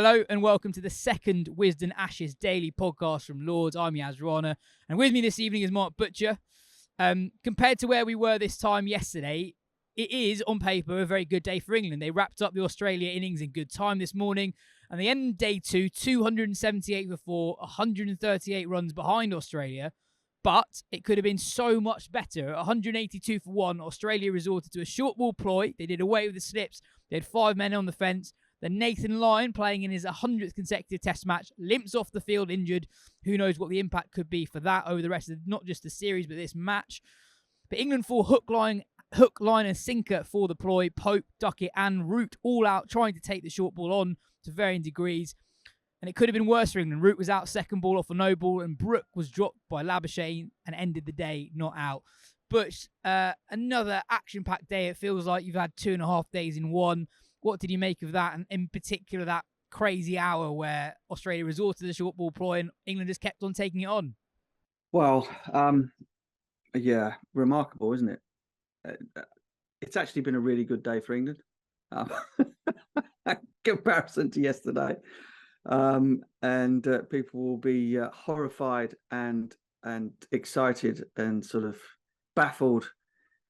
Hello and welcome to the second Wisden Ashes daily podcast from Lords. I'm Rana, and with me this evening is Mark Butcher. Compared to where we were this time yesterday, it is, on paper, a very good day for England. They wrapped up the Australia innings in good time this morning, and they ended day two, 278 for 4, 138 runs behind Australia. But it could have been so much better. 182 for 1, Australia resorted to a short ball ploy. They did away with the slips. They had 5 men on the fence. Then Nathan Lyon, playing in his 100th consecutive test match, limps off the field injured. Who knows what the impact could be for that over the rest of not just the series, but this match. But England fall hook, line, and sinker for the ploy. Pope, Duckett and Root all out trying to take the short ball on to varying degrees. And it could have been worse for England. Root was out second ball off a no ball, and Brook was dropped by Labuschagne and ended the day not out. But another action-packed day. It feels like you've had 2.5 days in one. What did you make of that? And in particular, that crazy hour where Australia resorted to the short ball ploy and England just kept on taking it on. Well, yeah, remarkable, isn't it? It's actually been a really good day for England. In comparison to yesterday. And people will be horrified and excited and sort of baffled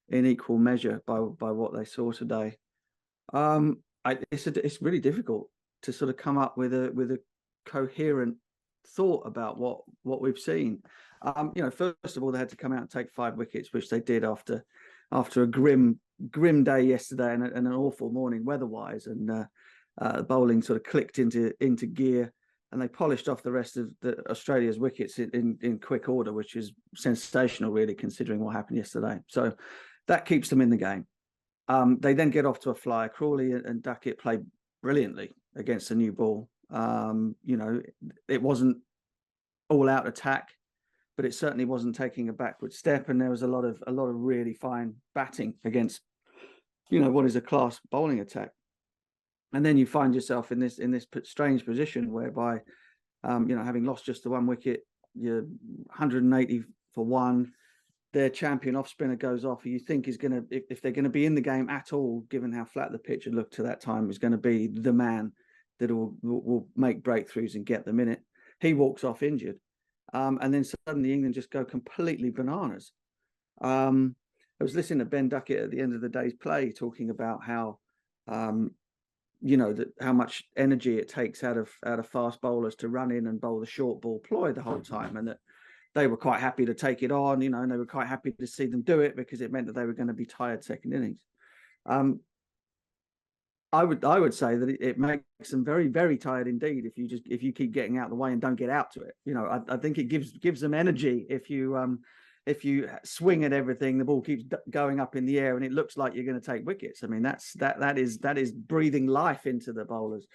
in equal measure by what they saw today. It's really difficult to sort of come up with a coherent thought about what we've seen. First of all, they had to come out and take 5 wickets, which they did after a grim day yesterday and an awful morning weather-wise, and bowling sort of clicked into gear, and they polished off the rest of Australia's wickets in quick order, which is sensational, really, considering what happened yesterday. So that keeps them in the game. They then get off to a flyer. Crawley and Duckett played brilliantly against the new ball. It wasn't all-out attack, but it certainly wasn't taking a backward step, and there was a lot of really fine batting against, what is a class bowling attack. And then you find yourself in this strange position whereby, having lost just the 1 wicket, you're 180 for 1. Their champion off spinner goes off, who you think is going to, if they're going to be in the game at all, given how flat the pitch had looked to that time, is going to be the man that will make breakthroughs and get them in it. He walks off injured. And then suddenly England just go completely bananas. I was listening to Ben Duckett at the end of the day's play talking about how, how much energy it takes out of fast bowlers to run in and bowl the short ball ploy the whole time, and that they were quite happy to take it on, and they were quite happy to see them do it because it meant that they were going to be tired second innings. I would say that it makes them very, very tired indeed if you keep getting out of the way and don't get out to it. I think it gives them energy if you swing at everything, the ball keeps going up in the air and it looks like you're going to take wickets. I mean, that is breathing life into the bowlers.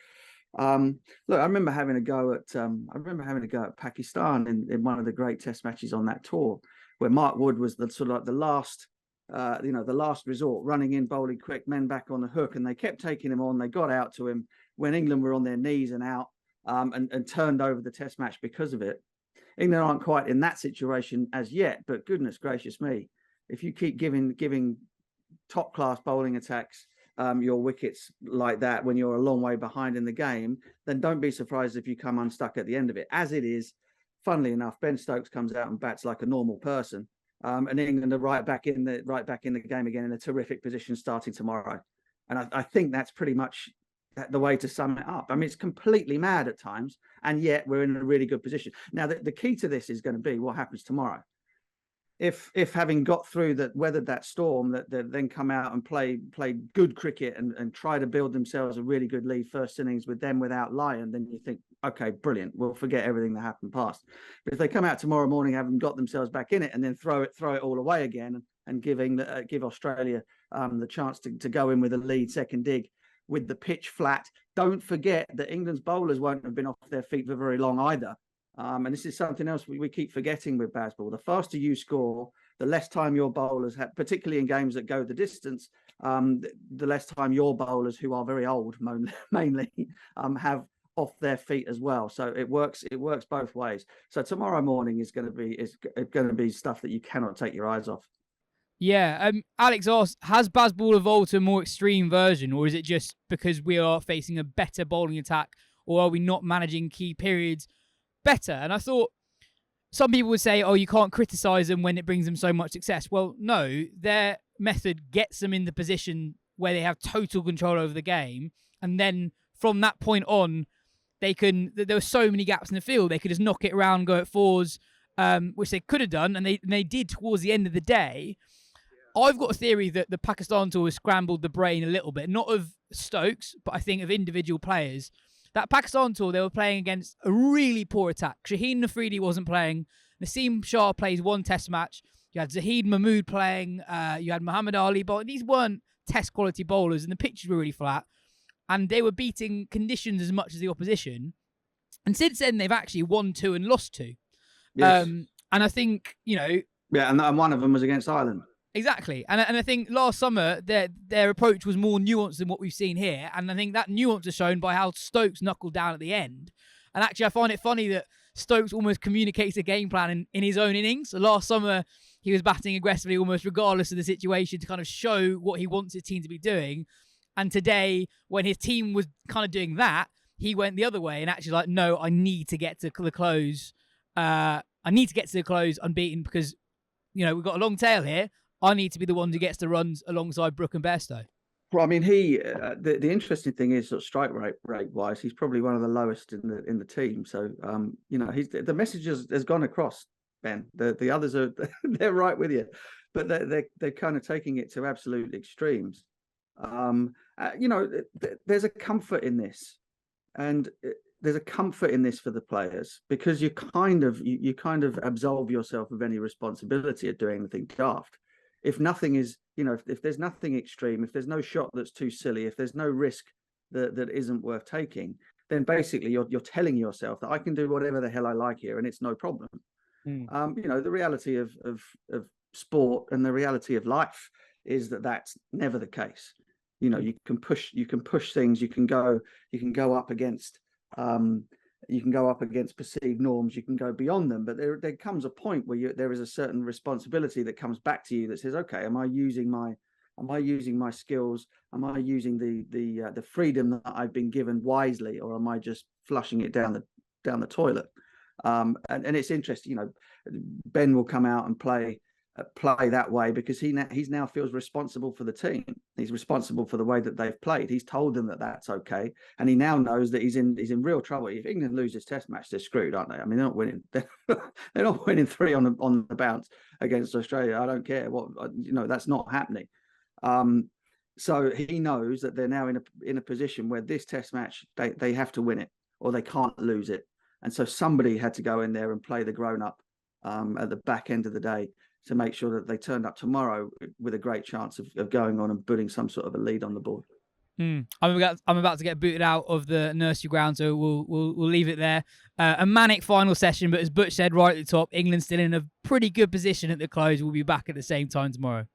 Look, I remember having a go at Pakistan in one of the great test matches on that tour, where Mark Wood was the sort of like the last resort, running in, bowling quick, men back on the hook, and they kept taking him on. They got out to him when England were on their knees and out, and turned over the test match because of it. England aren't quite in that situation as yet, but goodness gracious me, if you keep giving top class bowling attacks your wickets like that when you're a long way behind in the game, then don't be surprised if you come unstuck at the end of it. As it is, funnily enough, Ben Stokes comes out and bats like a normal person, and England are right back in the game again in a terrific position starting tomorrow. And I think that's pretty much the way to sum it up. I mean, it's completely mad at times, and yet we're in a really good position. Now, the key to this is going to be what happens tomorrow. If having got through weathered that storm, that they then come out and play good cricket and try to build themselves a really good lead first innings with them without Lyon, then you think, okay, brilliant, we'll forget everything that happened past. But if they come out tomorrow morning, having got themselves back in it, and then throw it all away again, and give Australia the chance to go in with a lead second dig with the pitch flat, don't forget that England's bowlers won't have been off their feet for very long either. And this is something else we keep forgetting with Bazball. The faster you score, the less time your bowlers have, particularly in games that go the distance, the less time your bowlers, who are very old mainly, have off their feet as well. So it works both ways. So tomorrow morning is going to be stuff that you cannot take your eyes off. Yeah, Alex asks, has Bazball evolved to a more extreme version, or is it just because we are facing a better bowling attack or are we not managing key periods better? And I thought some people would say, oh, you can't criticise them when it brings them so much success. Well, no, their method gets them in the position where they have total control over the game. And then from that point on, there were so many gaps in the field. They could just knock it around, go at fours, which they could have done. And they did towards the end of the day. I've got a theory that the Pakistan tour has scrambled the brain a little bit, not of Stokes, but I think of individual players. That Pakistan tour, they were playing against a really poor attack. Shaheen Afridi wasn't playing. Naseem Shah plays one test match. You had Zahid Mahmood playing. You had Muhammad Ali. But these weren't test quality bowlers, and the pitches were really flat. And they were beating conditions as much as the opposition. And since then, they've actually won 2 and lost 2. Yes. And I think, Yeah, and one of them was against Ireland. Exactly. And I think last summer, their approach was more nuanced than what we've seen here. And I think that nuance is shown by how Stokes knuckled down at the end. And actually, I find it funny that Stokes almost communicates a game plan in his own innings. So last summer, he was batting aggressively almost regardless of the situation to kind of show what he wants his team to be doing. And today, when his team was kind of doing that, he went the other way and actually like, no, I need to get to the close. I need to get to the close unbeaten because, we've got a long tail here. I need to be the one who gets the runs alongside Brook and Bairstow. Well, I mean, the interesting thing is sort of strike rate wise, he's probably one of the lowest in the team. So, the message has gone across, Ben. The others they're right with you, but they're kind of taking it to absolute extremes. There's a comfort in this, and there's a comfort in this for the players because you kind of absolve yourself of any responsibility of doing anything daft. If nothing is, if there's nothing extreme, if there's no shot that's too silly, if there's no risk that isn't worth taking, then basically you're telling yourself that I can do whatever the hell I like here and it's no problem. The reality of sport and the reality of life is that that's never the case. You can push things, you can go up against perceived norms, you can go beyond them, but there comes a point where there is a certain responsibility that comes back to you that says, okay, am I using my skills, am I using the freedom that I've been given wisely, or am I just flushing it down the toilet? And it's interesting, Ben will come out and play that way because he now feels responsible for the team. He's responsible for the way that they've played. He's told them that that's okay, and he now knows that he's in real trouble. If England lose this Test match, they're screwed, aren't they? I mean, they're not winning. They're not winning 3 on the bounce against Australia. I don't care what that's not happening. So he knows that they're now in a position where this Test match they have to win it or they can't lose it, and so somebody had to go in there and play the grown up at the back end of the day to make sure that they turned up tomorrow with a great chance of going on and putting some sort of a lead on the board. I'm about to get booted out of the nursery ground, so we'll leave it there. A manic final session, but as Butch said right at the top, England's still in a pretty good position at the close. We'll be back at the same time tomorrow.